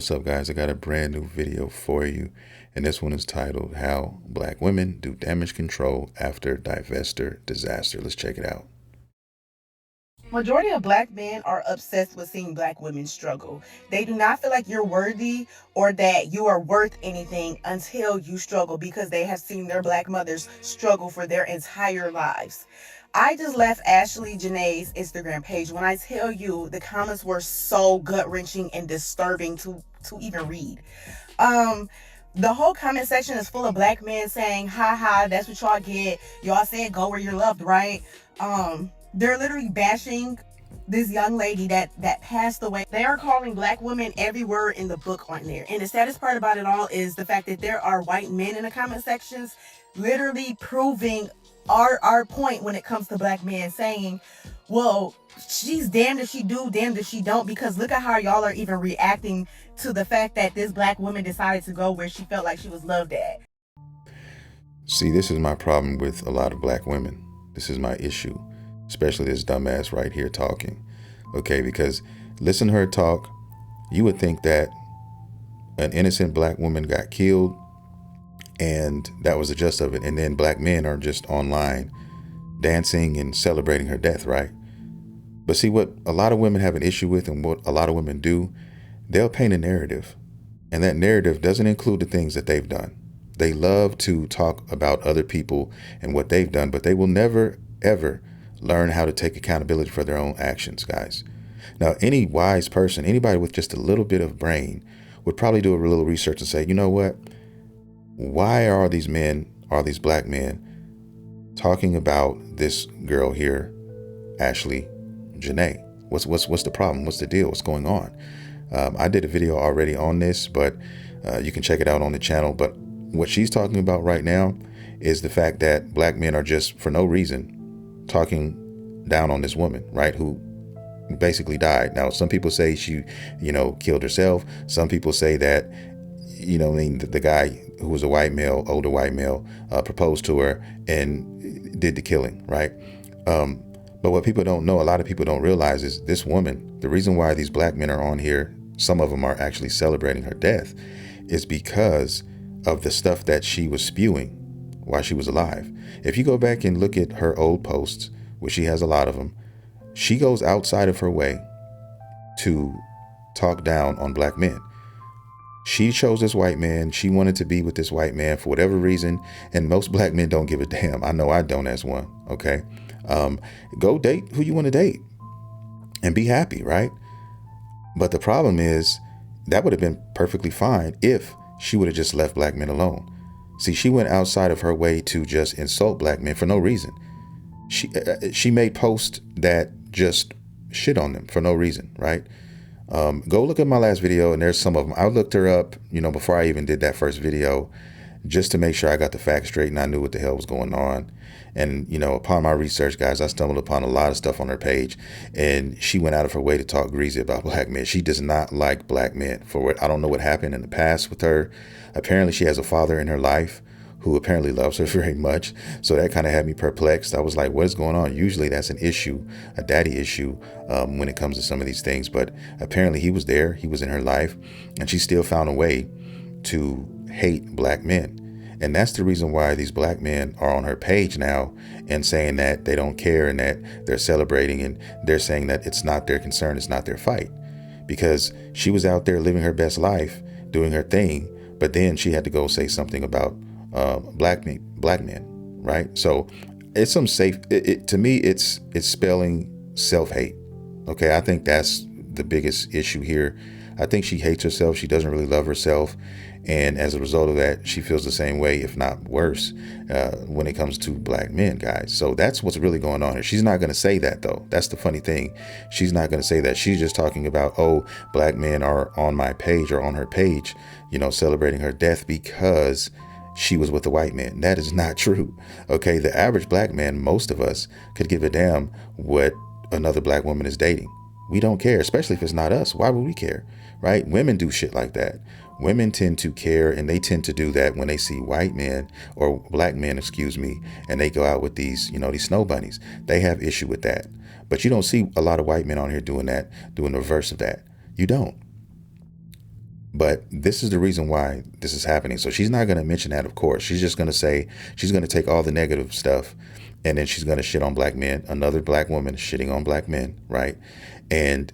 What's up, guys? I got a brand new video for you, and this one is titled How Black Women Do Damage Control After Divester Disaster. Let's check it out. Majority of black men are obsessed with seeing black women struggle. They do not feel like you're worthy or that you are worth anything until you struggle because they have seen their black mothers struggle for their entire lives. I just left Ashlee Janae's Instagram page. When I tell you the comments were so gut-wrenching and disturbing to even read. Um the whole comment section is full of black men saying, ha ha, that's what y'all get. Y'all said go where you're loved, right? They're literally bashing this young lady that passed away. They are calling black women every word in the book on there. And the saddest part about it all is the fact that there are white men in the comment sections literally proving our point when it comes to black men, saying, well, she's damned if she do, damned if she don't, because look at how y'all are even reacting to the fact that this black woman decided to go where she felt like she was loved at. See, this is my problem with a lot of black women. This is my issue, especially this dumbass right here talking. Okay, because listen to her talk, you would think that an innocent black woman got killed and that was the gist of it. And then black men are just online dancing and celebrating her death, right? But see, what a lot of women have an issue with and what a lot of women do, they'll paint a narrative. And that narrative doesn't include the things that they've done. They love to talk about other people and what they've done, but they will never, ever learn how to take accountability for their own actions, guys. Now, any wise person, anybody with just a little bit of brain would probably do a little research and say, you know what? Why are these men, are these black men, talking about this girl here, Ashlee Janae? What's the problem? What's the deal? What's going on? I did a video already on this, but you can check it out on the channel. But what she's talking about right now is the fact that black men are just, for no reason, talking down on this woman, right, who basically died. Now, some people say she, killed herself. Some people say that, the guy who was a white male, older white male, proposed to her and did the killing, right? But what people don't know, a lot of people don't realize, is this woman, the reason why these black men are on here, some of them are actually celebrating her death, is because of the stuff that she was spewing while she was alive. If you go back and look at her old posts, which she has a lot of them, she goes outside of her way to talk down on black men. She chose this white man. She wanted to be with this white man for whatever reason. And most black men don't give a damn. I know I don't as one. Okay. Go date who you want to date and be happy, right? But the problem is that would have been perfectly fine if she would have just left black men alone. See, she went outside of her way to just insult black men for no reason. She made posts that just shit on them for no reason, right? Go look at my last video, and there's some of them. I looked her up, before I even did that first video, just to make sure I got the facts straight and I knew what the hell was going on. And, upon my research, guys, I stumbled upon a lot of stuff on her page, and she went out of her way to talk greasy about black men. She does not like black men. I don't know what happened in the past with her. Apparently she has a father in her life who apparently loves her very much. So that kind of had me perplexed. I was like, what is going on? Usually that's an issue, a daddy issue, when it comes to some of these things. But apparently he was there. He was in her life, and she still found a way to hate black men. And that's the reason why these black men are on her page now and saying that they don't care and that they're celebrating, and they're saying that it's not their concern, it's not their fight. Because she was out there living her best life, doing her thing, but then she had to go say something about black men, right? So it's some to me, it's spelling self-hate. Okay, I think that's the biggest issue here. I think she hates herself. She doesn't really love herself. And as a result of that, she feels the same way, if not worse, when it comes to black men, guys. So that's what's really going on here. She's not going to say that, though. That's the funny thing. She's not going to say that. She's just talking about, oh, black men are on my page or on her page, celebrating her death because she was with a white man. That is not true. Okay, the average black man, most of us, could give a damn what another black woman is dating. We don't care, especially if it's not us. Why would we care, right? Women do shit like that. Women tend to care, and they tend to do that when they see white men or black men, and they go out with these, these snow bunnies. They have issue with that. But you don't see a lot of white men on here doing that, doing the reverse of that. You don't. But this is the reason why this is happening. So she's not going to mention that, of course. She's just going to say, she's going to take all the negative stuff and then she's going to shit on black men. Another black woman shitting on black men, right? And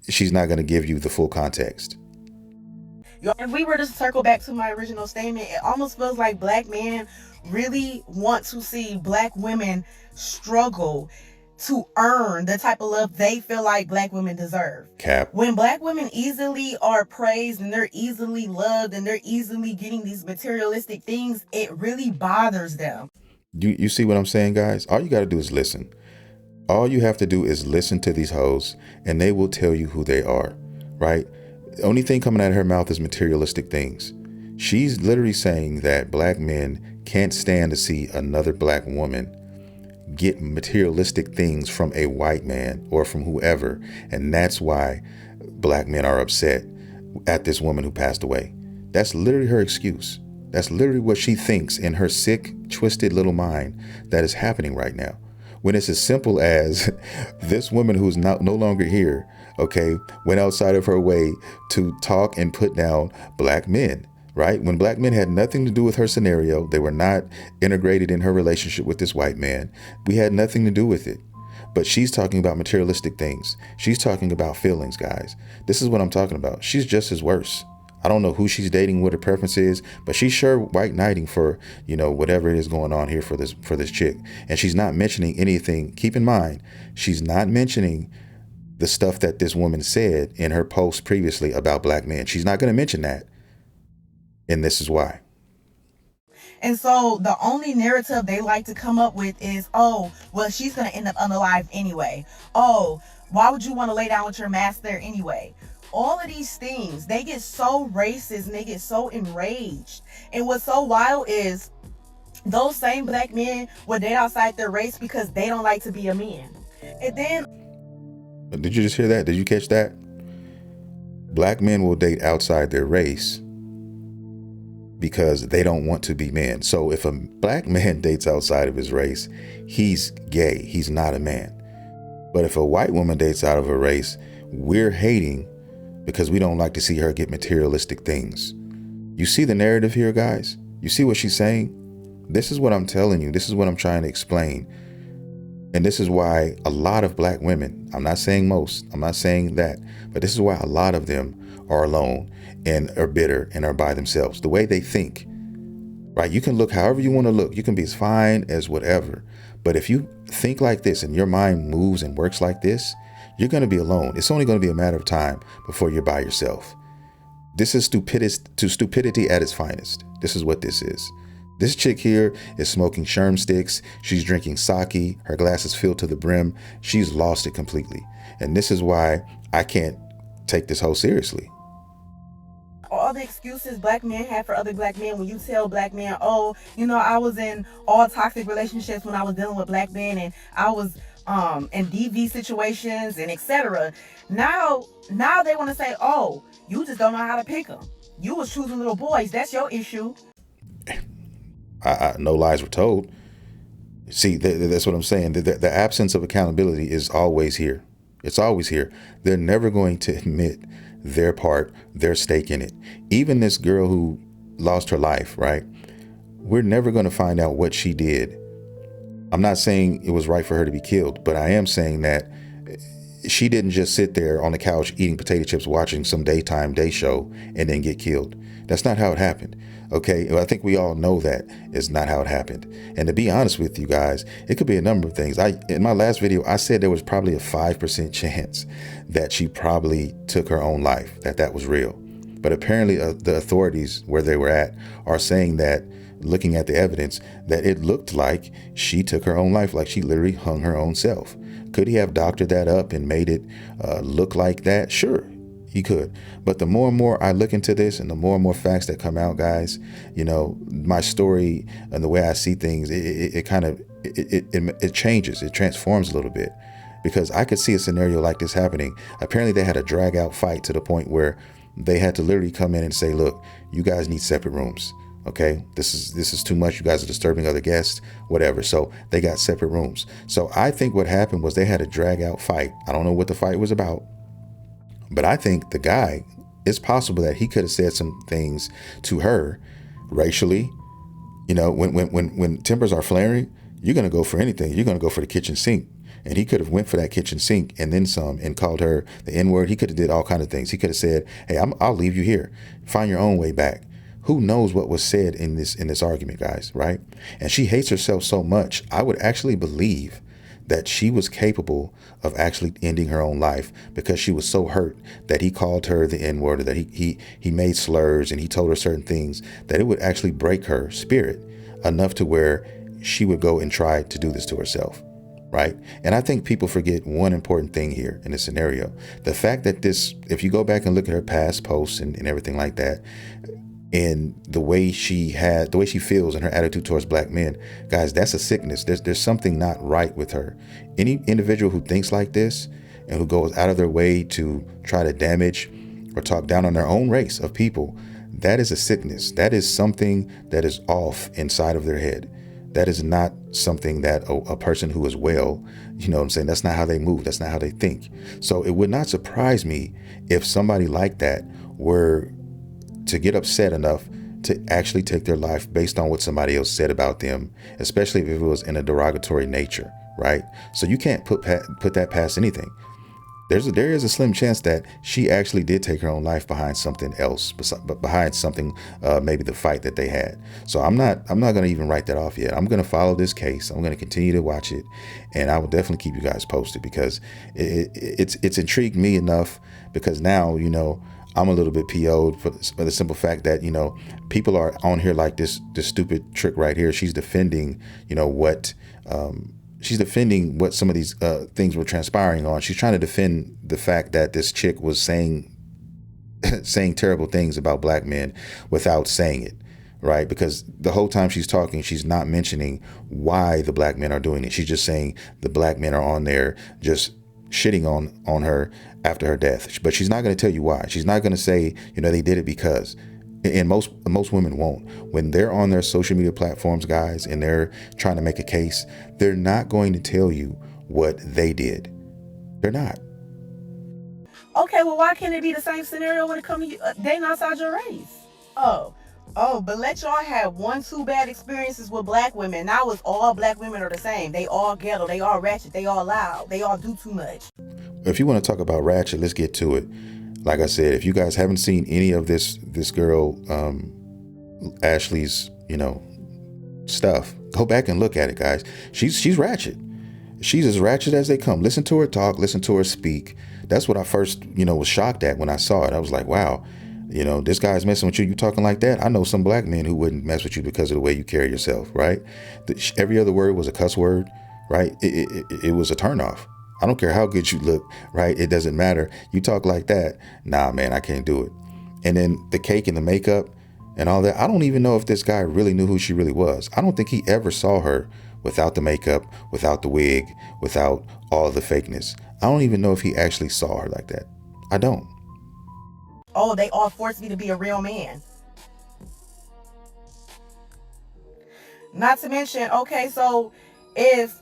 she's not going to give you the full context. If we were to circle back to my original statement, it almost feels like black men really want to see black women struggle to earn the type of love they feel like black women deserve. Cap. When black women easily are praised and they're easily loved and they're easily getting these materialistic things, it really bothers them. You see what I'm saying, guys? All you got to do is listen. All you have to do is listen to these hoes and they will tell you who they are, right? The only thing coming out of her mouth is materialistic things. She's literally saying that black men can't stand to see another black woman get materialistic things from a white man or from whoever. And that's why black men are upset at this woman who passed away. That's literally her excuse. That's literally what she thinks in her sick, twisted little mind that is happening right now. When it's as simple as this woman who's no longer here, okay, went outside of her way to talk and put down black men, right? When black men had nothing to do with her scenario, they were not integrated in her relationship with this white man. We had nothing to do with it. But she's talking about materialistic things. She's talking about feelings, guys. This is what I'm talking about. She's just as worse. I don't know who she's dating, what her preference is, but she's sure white knighting for, whatever it is going on here for this chick. And she's not mentioning anything. Keep in mind, she's not mentioning the stuff that this woman said in her post previously about black men. She's not going to mention that. And this is why. And so the only narrative they like to come up with is, oh, well, she's going to end up unalive anyway. Oh, why would you want to lay down with your master anyway? All of these things, they get so racist and they get so enraged. And what's so wild is those same black men will date outside their race because they don't like to be a man. And then... Did you just hear that? Did you catch that? Black men will date outside their race because they don't want to be men. So if a black man dates outside of his race, he's gay. He's not a man. But if a white woman dates out of her race, we're hating because we don't like to see her get materialistic things. You see the narrative here, guys? You see what she's saying? This is what I'm telling you. This is what I'm trying to explain. And this is why a lot of black women, I'm not saying most, I'm not saying that, but this is why a lot of them are alone and are bitter and are by themselves. The way they think, right? You can look however you want to look. You can be as fine as whatever. But if you think like this and your mind moves and works like this, you're going to be alone. It's only going to be a matter of time before you're by yourself. This is stupidity at its finest. This is what this is. This chick here is smoking sherm sticks. She's drinking sake. Her glass is filled to the brim. She's lost it completely. And this is why I can't take this whole seriously. All the excuses black men have for other black men, when you tell black men, oh, I was in all toxic relationships when I was dealing with black men and I was in DV situations and etc. Now they want to say, oh, you just don't know how to pick them. You was choosing little boys. That's your issue. No lies were told. See, that's what I'm saying. The absence of accountability is always here. It's always here. They're never going to admit their part, their stake in it. Even this girl who lost her life, right? We're never going to find out what she did. I'm not saying it was right for her to be killed, but I am saying that she didn't just sit there on the couch eating potato chips, watching some daytime day show and then get killed. That's not how it happened. Okay, I think we all know that is not how it happened. And to be honest with you guys, it could be a number of things. In my last video, I said there was probably a 5% chance that she probably took her own life, that was real. But apparently the authorities where they were at are saying that, looking at the evidence, that it looked like she took her own life, like she literally hung her own self. Could he have doctored that up and made it look like that? Sure, he could. But the more and more I look into this and the more facts that come out, guys, my story and the way I see things, it changes, it transforms a little bit. Because I could see a scenario like this happening. Apparently they had a drag out fight to the point where they had to literally come in and say, look, you guys need separate rooms. Okay, this is too much. You guys are disturbing other guests, whatever. So they got separate rooms. So I think what happened was they had a drag out fight. I don't know what the fight was about, but I think the guy it's possible that he could have said some things to her racially. You know, when tempers are flaring, you're going to go for anything. You're going to go for the kitchen sink. And he could have went for that kitchen sink and then some and called her the N-word. He could have did all kinds of things. He could have said, hey, I'll leave you here. Find your own way back. Who knows what was said in this argument, guys, right? And she hates herself so much. I would actually believe that she was capable of actually ending her own life because she was so hurt that he called her the N-word, or that he made slurs and he told her certain things, that it would actually break her spirit enough to where she would go and try to do this to herself. Right. And I think people forget one important thing here in this scenario. The fact that if you go back and look at her past posts and everything like that, and the way she feels and her attitude towards black men, guys, that's a sickness. There's something not right with her. Any individual who thinks like this and who goes out of their way to try to damage or talk down on their own race of people, that is a sickness. That is something that is off inside of their head. That is not something that a person who is well, you know what I'm saying? That's not how they move. That's not how they think. So it would not surprise me if somebody like that were to get upset enough to actually take their life based on what somebody else said about them, especially if it was in a derogatory nature, right? So you can't put that past anything. There is a slim chance that she actually did take her own life behind something else, behind something, maybe the fight that they had. So I'm not going to even write that off yet. I'm going to follow this case. I'm going to continue to watch it, and I will definitely keep you guys posted because it's intrigued me enough, because now, you know, I'm a little bit PO'd for the simple fact that, you know, people are on here like this stupid trick right here. She's defending, you know, what some of these things were transpiring on. She's trying to defend the fact that this chick was saying terrible things about black men without saying it, right? Because the whole time she's talking, she's not mentioning why the black men are doing it. She's just saying the black men are on there just shitting on her after her death. But she's not going to tell you why. She's not going to say, you know, they did it because. And most women won't. When they're on their social media platforms, guys, and they're trying to make a case, they're not going to tell you what they did. They're not. Okay, well, why can't it be the same scenario when it comes to dating outside your race? Oh, but let y'all have 1-2 bad experiences with black women. Now it's all black women are the same. They all ghetto. They all ratchet. They all loud. They all do too much. If you want to talk about ratchet, let's get to it. Like I said, if you guys haven't seen any of this girl, Ashlee's, you know, stuff, go back and look at it, guys. She's ratchet. She's as ratchet as they come. Listen to her talk, listen to her speak. That's what I first, you know, was shocked at when I saw it. I was like, wow, you know, this guy's messing with you. You talking like that? I know some black men who wouldn't mess with you because of the way you carry yourself, right? Every other word was a cuss word, right? It was a turnoff. I don't care how good you look, right? It doesn't matter. You talk like that. Nah, man, I can't do it. And then the cake and the makeup and all that. I don't even know if this guy really knew who she really was. I don't think he ever saw her without the makeup, without the wig, without all of the fakeness. I don't even know if he actually saw her like that. I don't. Oh, they all forced me to be a real man. Not to mention, okay, so if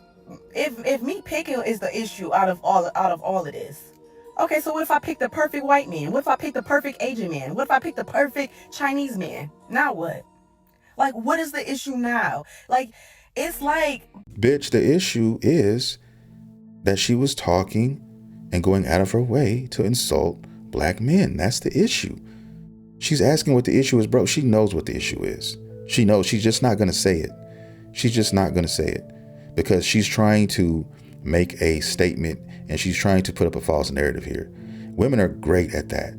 me picking is the issue out of all of this, okay, so what if I pick the perfect white man? What if I pick the perfect Asian man? What if I pick the perfect Chinese man? Now what? Like, what is the issue now? Like, it's like, bitch, the issue is that she was talking and going out of her way to insult black men. That's the issue. She's asking what the issue is, bro. She knows what the issue is. She knows. She's just not going to say it. She's just not going to say it. Because she's trying to make a statement and she's trying to put up a false narrative here. Women are great at that.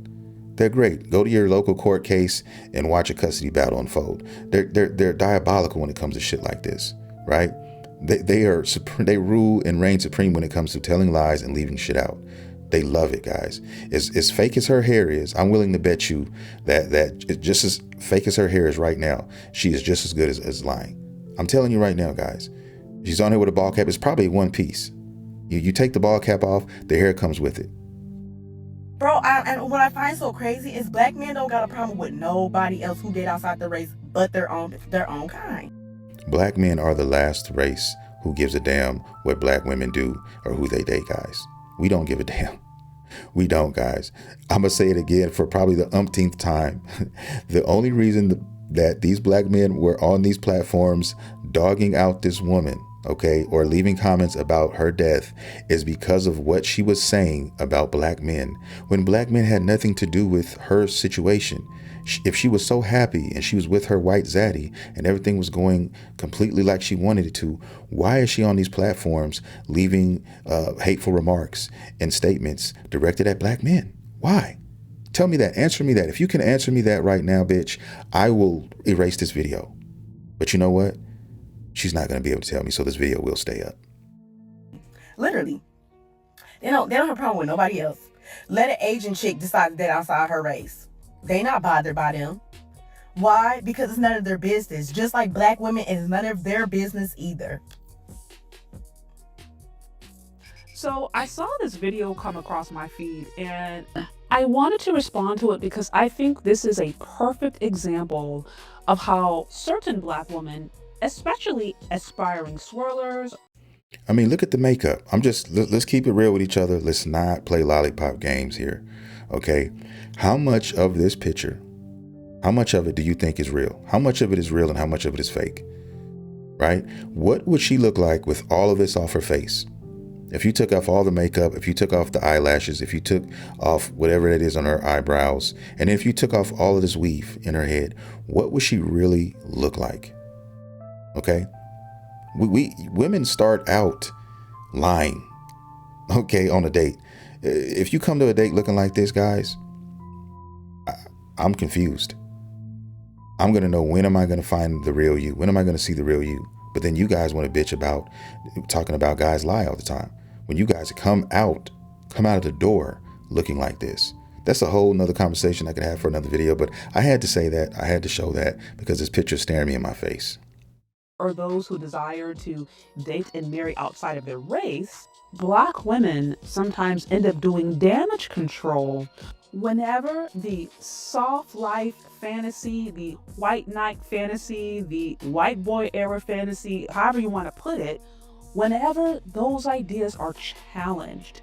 They're great. Go to your local court case and watch a custody battle unfold. They're diabolical when it comes to shit like this, right? They rule and reign supreme when it comes to telling lies and leaving shit out. They love it, guys. As fake as her hair is, I'm willing to bet you that just as fake as her hair is right now, she is just as good as lying. I'm telling you right now, guys. She's on here with a ball cap. It's probably one piece. You take the ball cap off, the hair comes with it. Bro, and what I find so crazy is black men don't got a problem with nobody else who date outside the race but their own kind. Black men are the last race who gives a damn what black women do or who they date, guys. We don't give a damn. We don't, guys. I'm going to say it again for probably the umpteenth time. The only reason that these black men were on these platforms dogging out this woman, okay, or leaving comments about her death is because of what she was saying about black men, when black men had nothing to do with her situation. If she was so happy and she was with her white zaddy and everything was going completely like she wanted it to, why is she on these platforms leaving hateful remarks and statements directed at black men? Why? Tell me that. Answer me that. If you can answer me that right now, bitch, I will erase this video. But you know what? She's not going to be able to tell me, so this video will stay up. Literally. They don't have a problem with nobody else. Let an Asian chick decide that outside her race. They not bothered by them. Why? Because it's none of their business. Just like black women, it's none of their business either. So I saw this video come across my feed and I wanted to respond to it because I think this is a perfect example of how certain black women, especially aspiring swirlers. I mean, look at the makeup. Let's keep it real with each other. Let's not play lollipop games here. Okay. How much of this picture, how much of it do you think is real? How much of it is real and how much of it is fake? Right? What would she look like with all of this off her face? If you took off all the makeup, if you took off the eyelashes, if you took off whatever it is on her eyebrows, and if you took off all of this weave in her head, what would she really look like? Okay? We women start out lying, okay, on a date. If you come to a date looking like this, guys, I'm confused. I'm going to know, when am I going to find the real you? When am I going to see the real you? But then you guys want to bitch about talking about guys lie all the time. When you guys come out of the door looking like this, that's a whole nother conversation I could have for another video. But I had to say that. I had to show that because this picture is staring me in my face. Or those who desire to date and marry outside of their race, black women sometimes end up doing damage control whenever the soft life fantasy, the white knight fantasy, the white boy era fantasy, however you want to put it, whenever those ideas are challenged.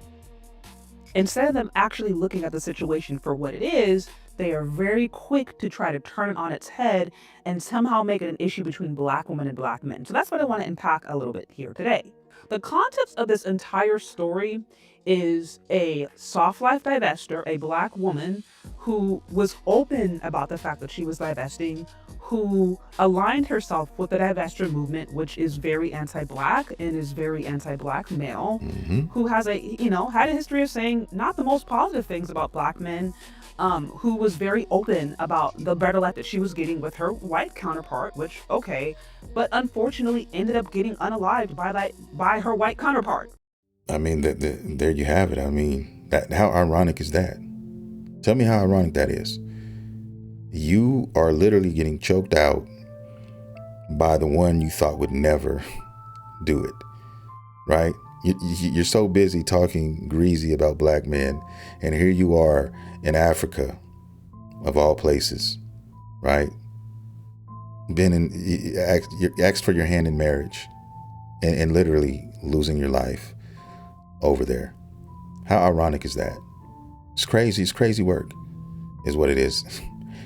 Instead of them actually looking at the situation for what it is, they are very quick to try to turn it on its head and somehow make it an issue between black women and black men. So that's what I want to unpack a little bit here today. The context of this entire story is a soft life divester, a black woman who was open about the fact that she was divesting, who aligned herself with the divester movement, which is very anti-black and is very anti-black male, who has had a history of saying not the most positive things about black men, who was very open about the better life that she was getting with her white counterpart, which, okay, but unfortunately ended up getting unalived by her white counterpart. I mean, there you have it. I mean, how ironic is that? Tell me how ironic that is. You are literally getting choked out by the one you thought would never do it, right? You're so busy talking greasy about black men, and here you are in Africa, of all places, right? You asked for your hand in marriage, and literally losing your life over there. How ironic is that? It's crazy. It's crazy work, is what it is.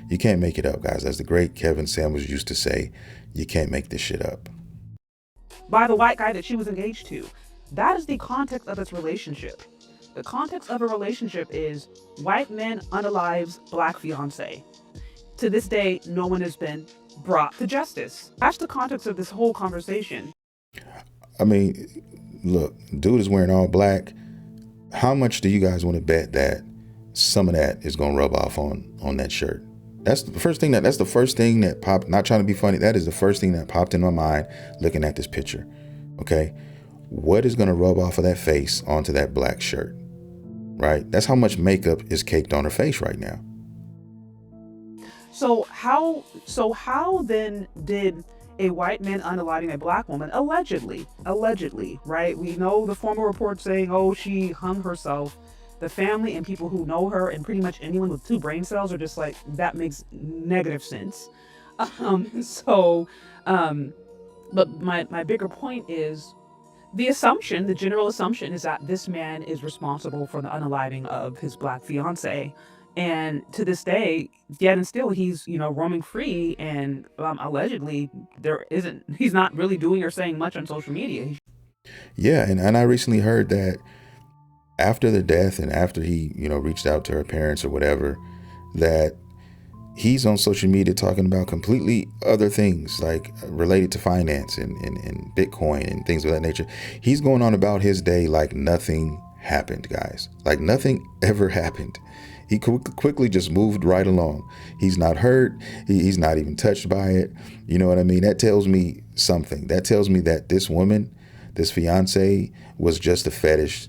You can't make it up, guys. As the great Kevin Samuels used to say, you can't make this shit up. By the white guy that she was engaged to. That is the context of this relationship. The context of a relationship is white man unalives black fiance. To this day, no one has been brought to justice. That's the context of this whole conversation. I mean, look, dude is wearing all black. How much do you guys want to bet that some of that is going to rub off on that shirt? That's the first thing that popped, not trying to be funny. That is the first thing that popped in my mind looking at this picture. Okay. What is going to rub off of that face onto that black shirt? Right? That's how much makeup is caked on her face right now. So how then did a white man unaliving a black woman, allegedly, right? We know the formal report saying, oh, she hung herself. The family and people who know her and pretty much anyone with 2 brain cells are just like, that makes negative sense. But my bigger point is, The general assumption is that this man is responsible for the unaliving of his black fiance. And to this day, yet and still, he's, roaming free. And allegedly, he's not really doing or saying much on social media. Yeah, and I recently heard that after the death and after he, reached out to her parents or whatever, that he's on social media talking about completely other things, like related to finance and Bitcoin and things of that nature. He's going on about his day like nothing happened, guys. Like nothing ever happened. He quickly just moved right along. He's not hurt. He's not even touched by it. You know what I mean? That tells me something. That tells me that this woman, this fiance, was just a fetish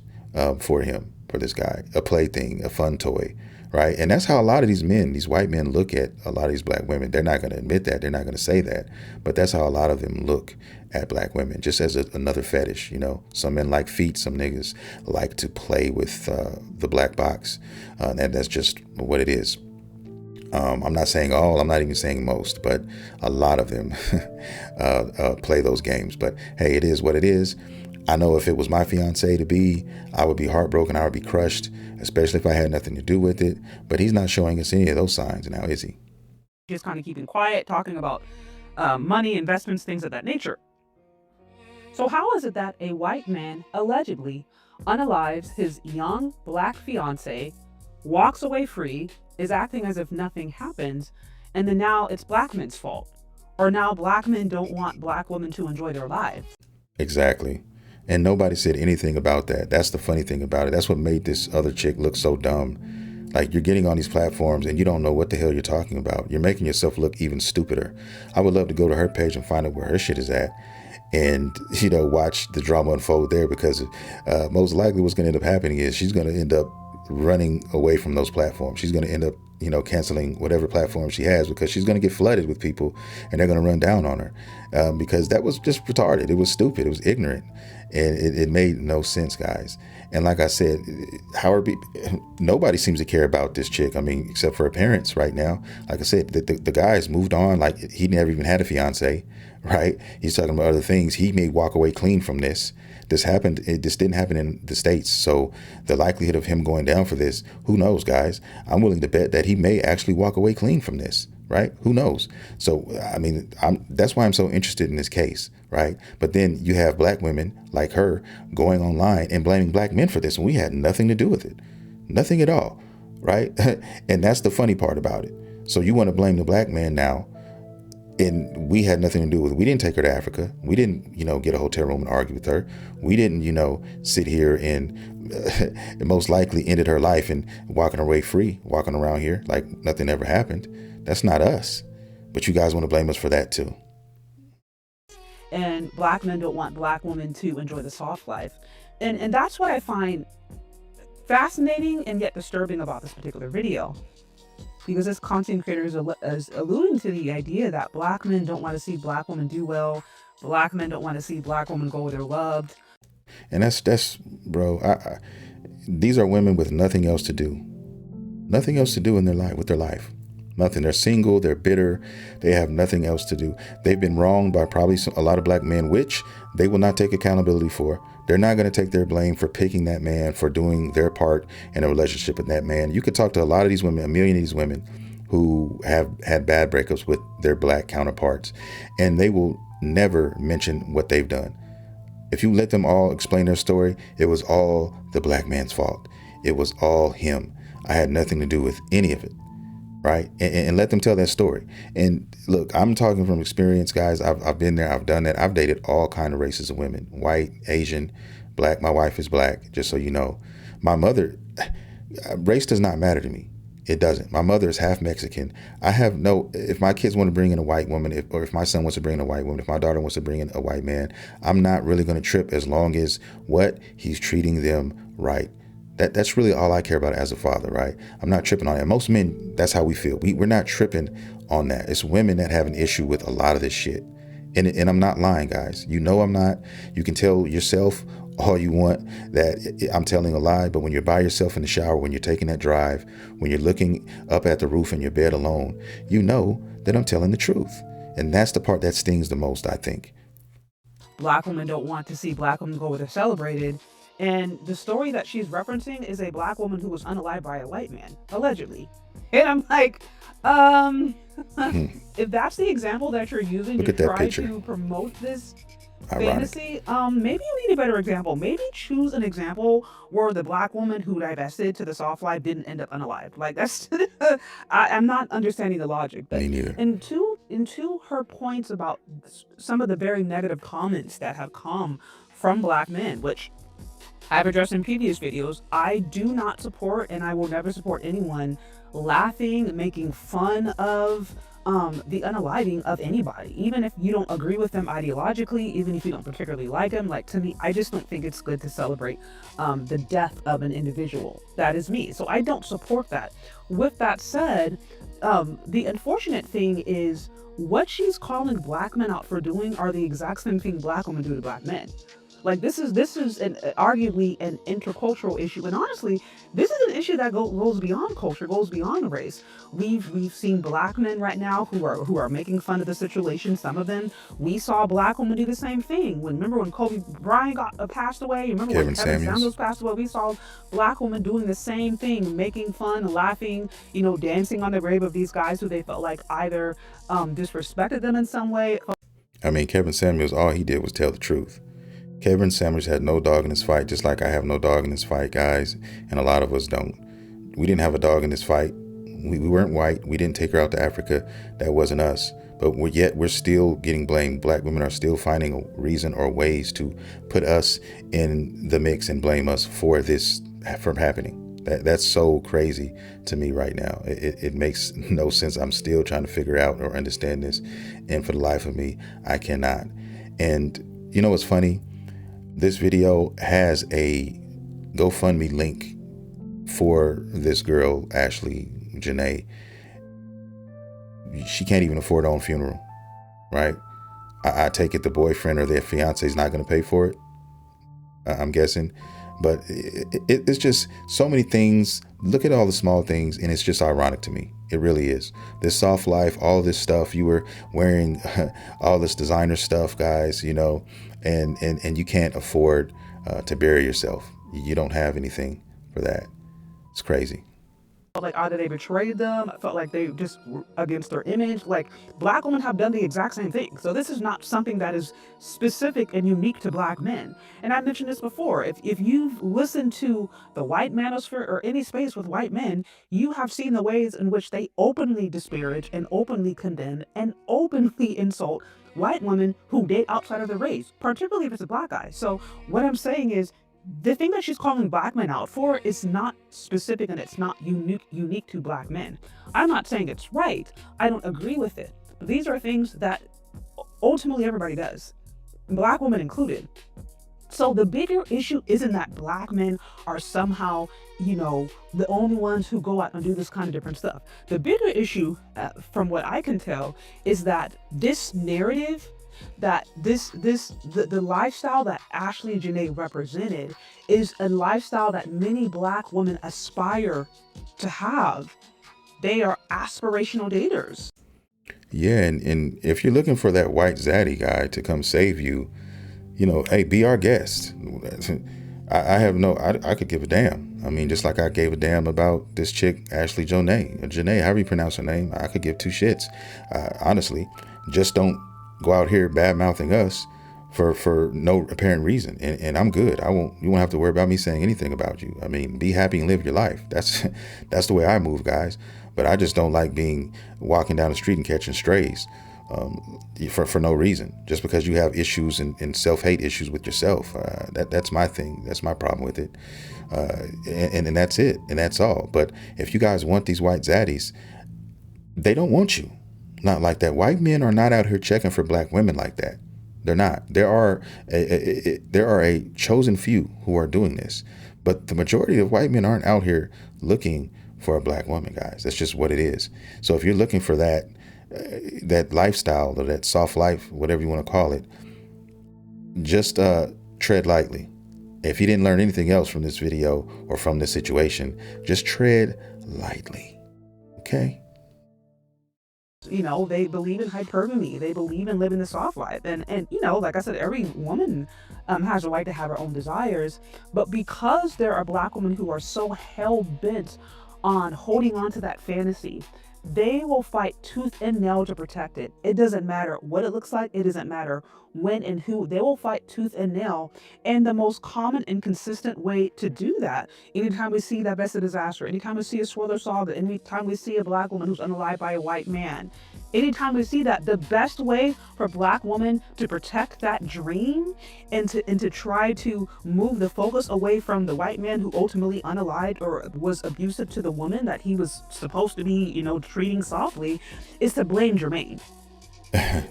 for him, for this guy, a plaything, a fun toy, right? And that's how a lot of these men, these white men, look at a lot of these black women. They're not going to admit that. They're not going to say that. But that's how a lot of them look at black women, just as another fetish. Some men like feet. Some niggas like to play with the black box. And that's just what it is. I'm not saying all, I'm not even saying most, but a lot of them play those games. But hey, it is what it is. I know if it was my fiance to be, I would be heartbroken. I would be crushed, especially if I had nothing to do with it. But he's not showing us any of those signs now, is he? Just kind of keeping quiet, talking about money, investments, things of that nature. So how is it that a white man allegedly unalives his young black fiance, walks away free, is acting as if nothing happens, and then now it's black men's fault? Or now black men don't want black women to enjoy their lives? Exactly. And nobody said anything about that. That's the funny thing about it. That's what made this other chick look so dumb. Like, you're getting on these platforms and you don't know what the hell you're talking about. You're making yourself look even stupider. I would love to go to her page and find out where her shit is at and, watch the drama unfold there, because most likely what's going to end up happening is she's going to end up running away from those platforms. She's going to end up, canceling whatever platform she has, because she's going to get flooded with people and they're going to run down on her because that was just retarded. It was stupid. It was ignorant. And it made no sense, guys. And like I said, nobody seems to care about this chick. I mean, except for her parents right now. Like I said, the guy's moved on. Like, he never even had a fiance, right? He's talking about other things. He may walk away clean from this. This didn't happen in the States. So the likelihood of him going down for this, who knows, guys? I'm willing to bet that he may actually walk away clean from this, right? Who knows? So, I mean, that's why I'm so interested in this case, right? But then you have black women like her going online and blaming black men for this, and we had nothing to do with it. Nothing at all, right? And that's the funny part about it. So you want to blame the black man now, and we had nothing to do with it. We didn't take her to Africa. We didn't, get a hotel room and argue with her. We didn't, sit here and most likely ended her life and walking her way free, walking around here like nothing ever happened. That's not us. But you guys want to blame us for that too. And black men don't want black women to enjoy the soft life. And that's what I find fascinating and yet disturbing about this particular video. Because this content creator is alluding to the idea that black men don't want to see black women do well. Black men don't want to see black women go where they're loved. And that's bro, these are women with nothing else to do. Nothing else to do in their life, with their life. Nothing. They're single. They're bitter. They have nothing else to do. They've been wronged by probably a lot of black men, which they will not take accountability for. They're not going to take their blame for picking that man, for doing their part in a relationship with that man. You could talk to a lot of these women, a million of these women who have had bad breakups with their black counterparts, and they will never mention what they've done. If you let them all explain their story, it was all the black man's fault. It was all him. I had nothing to do with any of it. Right. And let them tell that story. And look, I'm talking from experience, guys. I've been there. I've done that. I've dated all kind of races of women, white, Asian, black. My wife is black, just so you know. My mother, race does not matter to me. It doesn't. My mother is half Mexican. If my kids want to bring in a white woman, or if my son wants to bring in a white woman, if my daughter wants to bring in a white man, I'm not really going to trip, as long as he's treating them right. That's really all I care about as a father, right? I'm not tripping on that. Most men, that's how we feel. We're not tripping on that. It's women that have an issue with a lot of this shit. And I'm not lying, guys. I'm not. You can tell yourself all you want that I'm telling a lie, but when you're by yourself in the shower, when you're taking that drive, when you're looking up at the roof in your bed alone, you know that I'm telling the truth. And that's the part that stings the most, I think. Black women don't want to see Black women go where they're celebrated. And the story that she's referencing is a Black woman who was unalived by a white man, allegedly. And I'm like, um, Hmm. if that's the example that you're using Look to at that try picture. to promote this Ironic. fantasy, maybe you need a better example. Maybe choose an example where the Black woman who divested to the soft life didn't end up unalived. Like that's, I'm not understanding the logic. But Me neither. into her points about some of the very negative comments that have come from Black men, which I've addressed in previous videos, I do not support and I will never support anyone laughing, making fun of the unaliving of anybody. Even if you don't agree with them ideologically, even if you don't particularly like them, like to me, I just don't think it's good to celebrate the death of an individual. That is me. So I don't support that. With that said, the unfortunate thing is what she's calling Black men out for doing are the exact same thing Black women do to Black men. Like this is arguably an intercultural issue, and honestly, this is an issue that goes beyond culture, goes beyond race. We've seen Black men right now who are making fun of the situation. Some of them, we saw Black women do the same thing. Remember when Kobe Bryant got passed away? Remember when Kevin Samuels passed away? We saw Black women doing the same thing, making fun, laughing, dancing on the grave of these guys who they felt like either disrespected them in some way. I mean, Kevin Samuels, all he did was tell the truth. Kevin Samuels had no dog in this fight, just like I have no dog in this fight, guys, and a lot of us don't. We didn't have a dog in this fight. We weren't white. We didn't take her out to Africa. That wasn't us. But we're still getting blamed. Black women are still finding a reason or ways to put us in the mix and blame us for this from happening. That's so crazy to me right now. It makes no sense. I'm still trying to figure out or understand this. And for the life of me, I cannot. And you know what's funny? This video has a GoFundMe link for this girl, Ashlee, Janae. She can't even afford her own funeral, right? I take it the boyfriend or their fiance is not going to pay for it, I'm guessing. But it's just so many things. Look at all the small things, and it's just ironic to me. It really is. This soft life, all this stuff, you were wearing all this designer stuff, guys, and you can't afford to bury yourself. You don't have anything for that. It's crazy. Like either they betrayed them, I felt like they just were against their image. Like Black women have done the exact same thing. So this is not something that is specific and unique to Black men. And I mentioned this before. If you've listened to the white manosphere or any space with white men, you have seen the ways in which they openly disparage and openly condemn and openly insult white women who date outside of their race, particularly if it's a Black guy. So what I'm saying is, the thing that she's calling Black men out for is not specific and it's not unique to Black men. I'm not saying it's right. I don't agree with it. But these are things that ultimately everybody does, Black women included. So the bigger issue isn't that Black men are somehow, the only ones who go out and do this kind of different stuff. The bigger issue, from what I can tell, is that this narrative, that the lifestyle that Ashlee and Janae represented is a lifestyle that many Black women aspire to have. They are aspirational daters. Yeah, and if you're looking for that white zaddy guy to come save you, hey, be our guest. I could give a damn. I mean, just like I gave a damn about this chick, Ashlee Janae, however you pronounce her name, I could give two shits. Honestly, just don't go out here bad mouthing us for no apparent reason, and I'm good. You won't have to worry about me saying anything about you. I mean, be happy and live your life. That's the way I move, guys. But I just don't like walking down the street and catching strays for no reason, just because you have issues and self-hate issues with yourself. That's my thing. That's my problem with it, and that's it, and that's all. But if you guys want these white zaddies, they don't want you. Not like that. White men are not out here checking for Black women like that. They're not. There are a chosen few who are doing this, but the majority of white men aren't out here looking for a Black woman, guys. That's just what it is. So if you're looking for that lifestyle or that soft life, whatever you want to call it, just tread lightly. If you didn't learn anything else from this video or from this situation, just tread lightly. Okay? They believe in hypergamy. They believe in living the soft life. And like I said, every woman has a right to have her own desires. But because there are Black women who are so hell bent on holding on to that fantasy, they will fight tooth and nail to protect it. It doesn't matter what it looks like. It doesn't matter when and who. They will fight tooth and nail. And the most common and consistent way to do that, anytime we see that Divester disaster, anytime we see a Swirler Saga, anytime we see a Black woman who's unalived by a white man, anytime we see that, the best way for Black women to protect that dream and to try to move the focus away from the white man who ultimately unalived or was abusive to the woman that he was supposed to be, treating softly, is to blame Jermaine.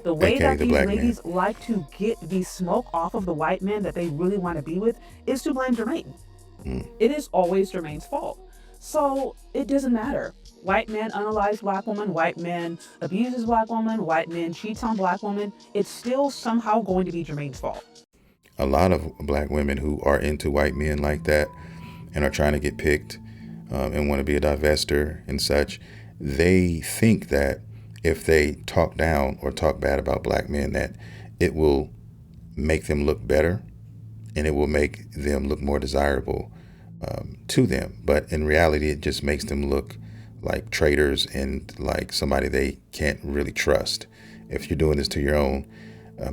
The way that these ladies like to get the smoke off of the white man that they really want to be with is to blame Jermaine. It is always Jermaine's fault. So it doesn't matter. White man unalives Black woman, white man abuses Black woman, white man cheats on Black woman. It's still somehow going to be Jermaine's fault. A lot of Black women who are into white men like that and are trying to get picked and want to be a divester and such, they think that if they talk down or talk bad about Black men, that it will make them look better and it will make them look more desirable to them. But in reality, it just makes them look like traitors and like somebody they can't really trust. If you're doing this to your own,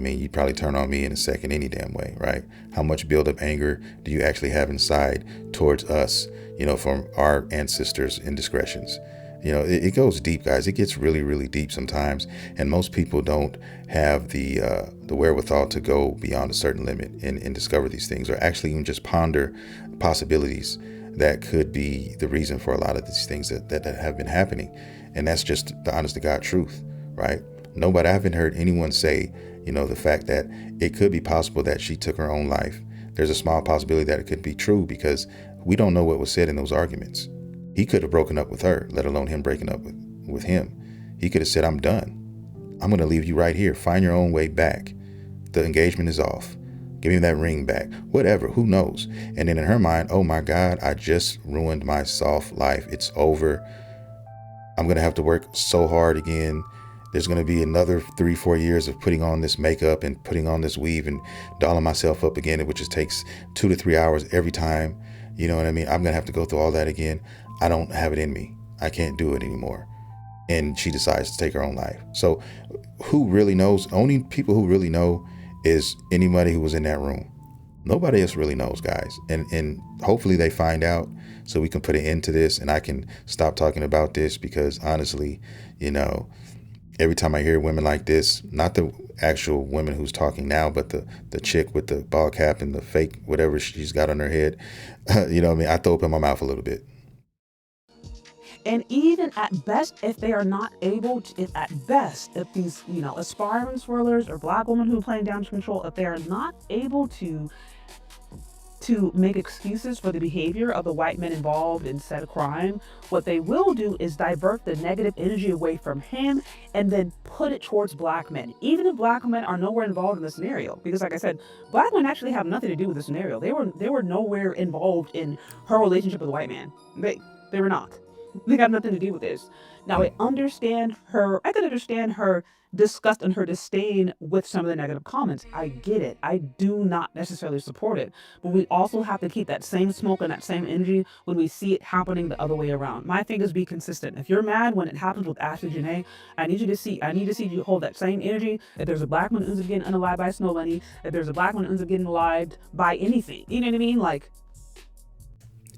you'd probably turn on me in a second any damn way, right? How much build-up anger do you actually have inside towards us, from our ancestors' indiscretions? It goes deep, guys. It gets really, really deep sometimes. And most people don't have the wherewithal to go beyond a certain limit and discover these things, or actually even just ponder possibilities that could be the reason for a lot of these things that have been happening. And that's just the honest to God truth, right? I haven't heard anyone say, the fact that it could be possible that she took her own life. There's a small possibility that it could be true because we don't know what was said in those arguments. He could have broken up with her, let alone him breaking up with him. He could have said, I'm done. I'm going to leave you right here. Find your own way back. The engagement is off. Give me that ring back. Whatever. Who knows? And then in her mind, oh my God, I just ruined my soft life. It's over. I'm going to have to work so hard again. There's going to be another 3-4 years of putting on this makeup and putting on this weave and dolling myself up again, which just takes 2 to 3 hours every time. You know what I mean? I'm going to have to go through all that again. I don't have it in me. I can't do it anymore. And she decides to take her own life. So who really knows? Only people who really know is anybody who was in that room. Nobody else really knows, guys. And hopefully they find out so we can put an end to this and I can stop talking about this, because honestly, every time I hear women like this, not the actual women who's talking now, but the chick with the ball cap and the fake whatever she's got on her head, I throw up in my mouth a little bit. And even at best, if they are not able to, if these, aspiring swirlers or Black women who are playing damage control, if they are not able to make excuses for the behavior of the white men involved in said crime, what they will do is divert the negative energy away from him and then put it towards Black men, even if Black men are nowhere involved in the scenario. Because like I said, Black men actually have nothing to do with the scenario. They were nowhere involved in her relationship with the white man. They were not. They got nothing to do with this. Now, I could understand her disgust and her disdain with some of the negative comments. I get it. I do not necessarily support it. But we also have to keep that same smoke and that same energy when we see it happening the other way around. My thing is be consistent. If you're mad when it happens with Ashlee Janae, I need to see you hold that same energy. If there's a Black one who ends up getting unalived by a snow bunny, if there's a Black one who ends up getting alived by anything, you know what I mean?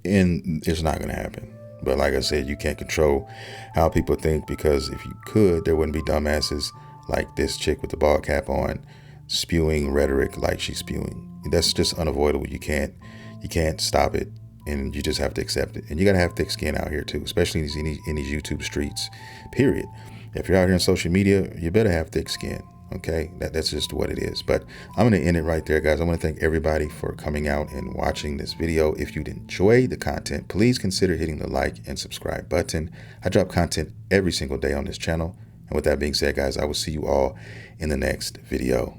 And it's not going to happen. But like I said, you can't control how people think, because if you could, there wouldn't be dumbasses like this chick with the ball cap on spewing rhetoric like she's spewing. That's just unavoidable. You can't stop it, and you just have to accept it. And you got to have thick skin out here too, especially in these YouTube streets, period. If you're out here on social media, you better have thick skin. Okay, that's just what it is. But I'm going to end it right there, guys. I want to thank everybody for coming out and watching this video. If you'd enjoy the content, please consider hitting the like and subscribe button. I drop content every single day on this channel. And with that being said, guys, I will see you all in the next video.